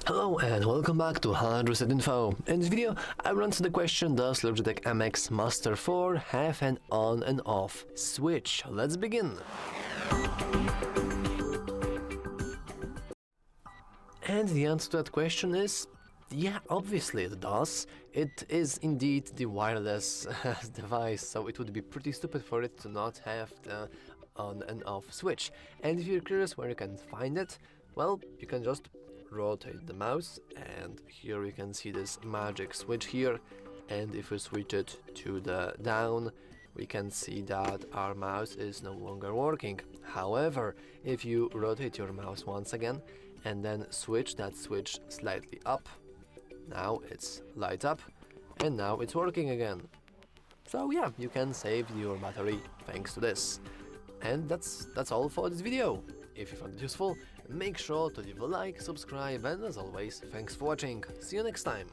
Hello and welcome back to HardReset.Info. In this video, I will answer the question: does Logitech MX Master 4 have an on and off switch? Let's begin. And the answer to that question is, yeah, obviously it does. It is indeed the wireless device, so it would be pretty stupid for it to not have the on and off switch. And if you're curious where you can find it, well, you can just rotate the mouse, and here you can see this magic switch here, and if we switch it to the down, we can see that our mouse is no longer working. However, if you rotate your mouse once again and then switch that switch slightly up, now it's light up and now it's working again. So yeah, you can save your battery thanks to this. And that's all for this video. If you found it useful, make sure to leave a like, subscribe, and as always, thanks for watching. See you next time.